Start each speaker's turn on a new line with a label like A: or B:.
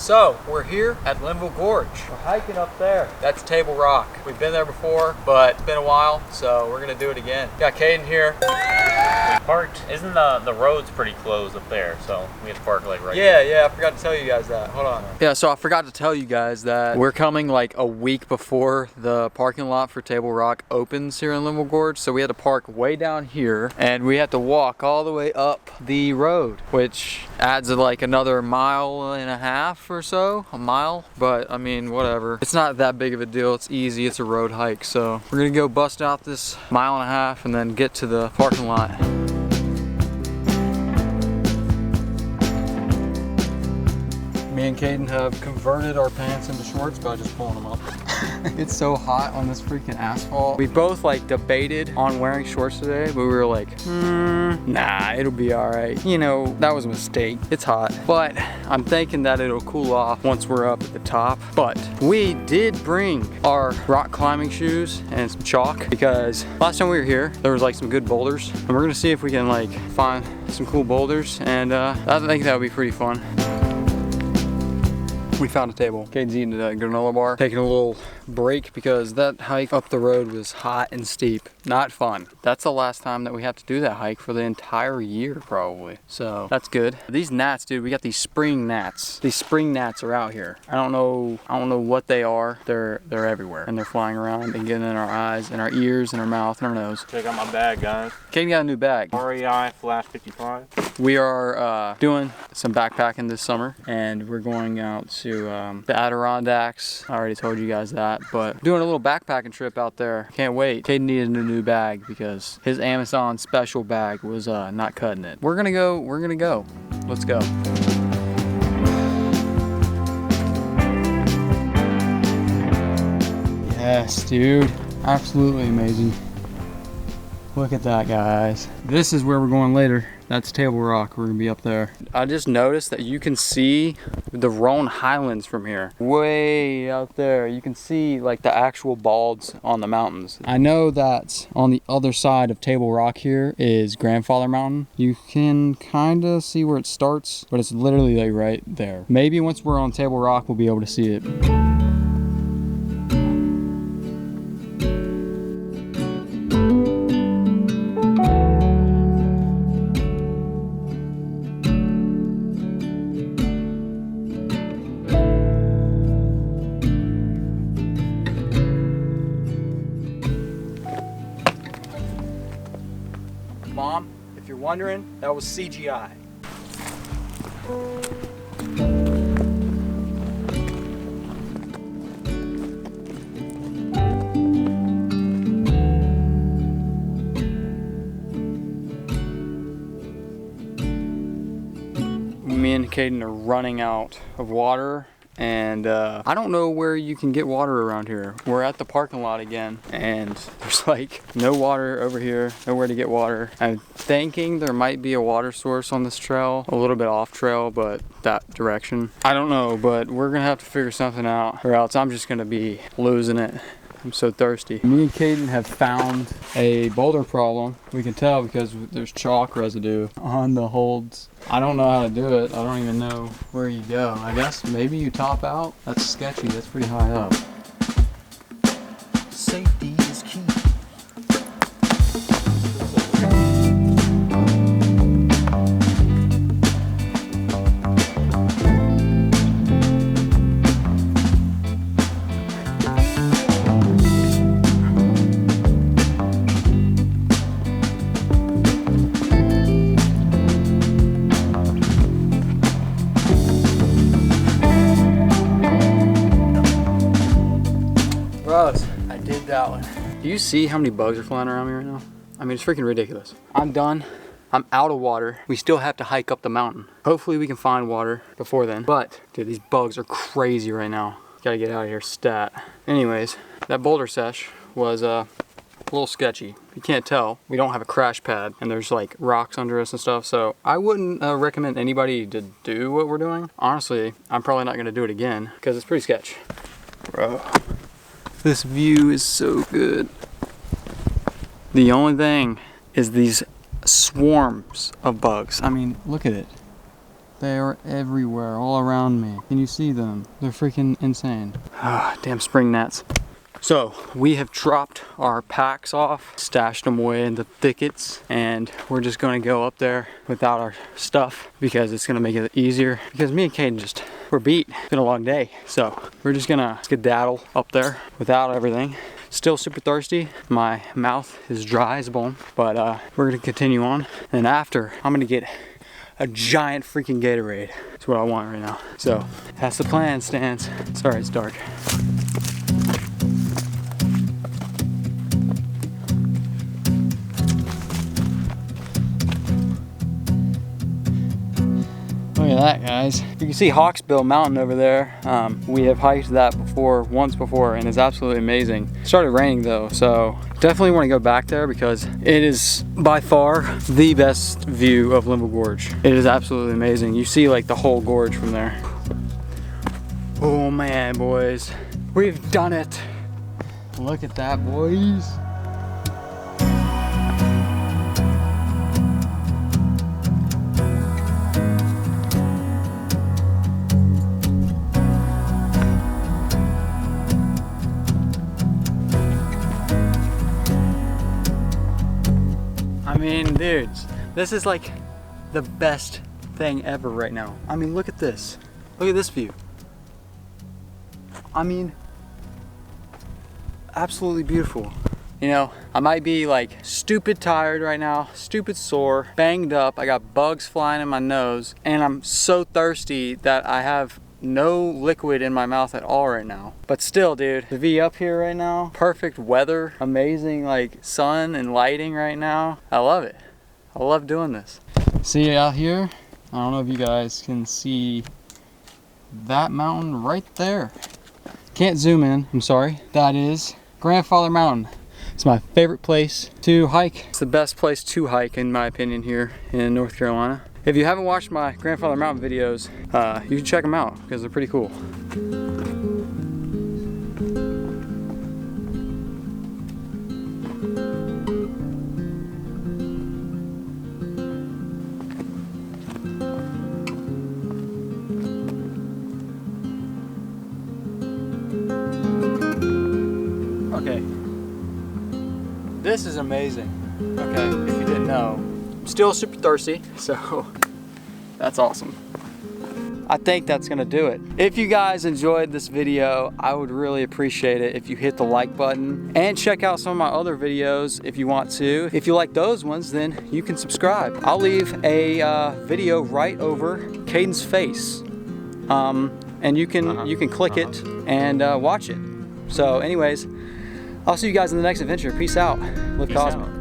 A: So, we're here at Linville Gorge. We're hiking up there. That's Table Rock. We've been there before, but it's been a while, so we're gonna do it again. Got Caden here.
B: We parked, isn't the roads pretty closed up there, so we had to park like right
A: here. Yeah, I forgot to tell you guys that. Hold on.
C: Yeah, so I forgot to tell you guys that we're coming like a week before the parking lot for Table Rock opens here in Linville Gorge, so we had to park way down here, and we had to walk all the way up the road, which adds like another mile and a half or so, a mile, but I mean, whatever. It's not that big of a deal. It's easy. It's a road hike. So we're gonna go bust out this mile and a half and then get to the parking lot. Me and Caden have converted our pants into shorts by just pulling them up. It's so hot on this freaking asphalt. We both like debated on wearing shorts today, but we were like, nah, it'll be all right. You know, that was a mistake. It's hot, but I'm thinking that it'll cool off once we're up at the top. But we did bring our rock climbing shoes and some chalk because last time we were here, there was like some good boulders, and we're gonna see if we can like find some cool boulders, and I think that would be pretty fun. We found a table. Caden's eating a granola bar, taking a little break because that hike up the road was hot and steep. Not fun. That's the last time that we have to do that hike for the entire year, probably. So that's good. These gnats, dude, we got these spring gnats. These spring gnats are out here. I don't know what they are. They're everywhere, and they're flying around and getting in our eyes and our ears and our mouth and our nose.
B: Check out my bag, guys.
C: Caden got a new bag.
B: REI Flash 55.
C: We are doing some backpacking this summer, and we're going out to the Adirondacks. I already told you guys that, but doing a little backpacking trip out there. Can't wait. Caden needed a new bag because his Amazon special bag was not cutting it. We're gonna go. Let's go. Yes, dude. Absolutely amazing. Look at that, guys. This is where we're going later. That's Table Rock. We're gonna be up there. I just noticed that you can see the Roan Highlands from here. Way out there. You can see like the actual balds on the mountains. I know that on the other side of Table Rock here is Grandfather Mountain. You can kind of see where it starts, but it's literally like right there. Maybe once we're on Table Rock, we'll be able to see it. Mom, if you're wondering, that was CGI. Me and Caden are running out of water. And I don't know where you can get water around here. We're at the parking lot again, and there's like no water over here, nowhere to get water. I'm thinking there might be a water source on this trail, a little bit off trail, but that direction. I don't know, but we're gonna have to figure something out, or else I'm just gonna be losing it. I'm so thirsty. Me and Caden have found a boulder problem. We can tell because there's chalk residue on the holds. I don't know how to do it. I don't even know where you go. I guess maybe you top out. That's sketchy. That's pretty high up. Safety is key. I did that one. Do you see how many bugs are flying around me right now? I mean, it's freaking ridiculous. I'm done. I'm out of water. We still have to hike up the mountain. Hopefully we can find water before then. But, dude, these bugs are crazy right now. Gotta get out of here stat. Anyways, that boulder sesh was a little sketchy. You can't tell. We don't have a crash pad, and there's like rocks under us and stuff, so I wouldn't recommend anybody to do what we're doing. Honestly, I'm probably not gonna do it again because it's pretty sketch. Bro. This view is so good. The only thing is these swarms of bugs. I mean, look at it. They are everywhere, all around me. Can you see them? They're freaking insane. Ah, damn spring gnats. So we have dropped our packs off, stashed them away in the thickets, and we're just gonna go up there without our stuff because it's gonna make it easier. Because me and Caden we're beat. It's been a long day. So we're just gonna skedaddle up there without everything. Still super thirsty. My mouth is dry as a bone, but we're gonna continue on. And after, I'm gonna get a giant freaking Gatorade. That's what I want right now. So that's the plan, Stans. Sorry, it's dark. Look at that, guys. You can see Hawksbill Mountain over there. We have hiked that once before, and it's absolutely amazing. It started raining though, so definitely want to go back there because it is by far the best view of Linville Gorge. It is absolutely amazing. You see like the whole gorge from there. Oh man, boys, we've done it. Look at that, boys. I mean, dudes, this is like the best thing ever right now. I mean, look at this. Look at this view. I mean, absolutely beautiful. You know, I might be like stupid tired right now, stupid sore, banged up. I got bugs flying in my nose, and I'm so thirsty that I have no liquid in my mouth at all right now. But still, dude, the view up here right now, perfect weather, amazing like sun and lighting right now. I love it. I love doing this. See out here, I don't know if you guys can see that mountain right there. Can't zoom in, I'm sorry. That is Grandfather Mountain. It's my favorite place to hike. It's the best place to hike in my opinion here in North Carolina. If you haven't watched my Grandfather Mountain videos, you can check them out because they're pretty cool. Okay, this is amazing. Okay, if you didn't know, I'm still super thirsty, so that's awesome. I think that's gonna do it. If you guys enjoyed this video, I would really appreciate it if you hit the like button and check out some of my other videos if you want to. If you like those ones, then you can subscribe. I'll leave a video right over Caden's face, and you can click it and watch it. So anyways, I'll see you guys in the next adventure. Peace out. Live Cosmic.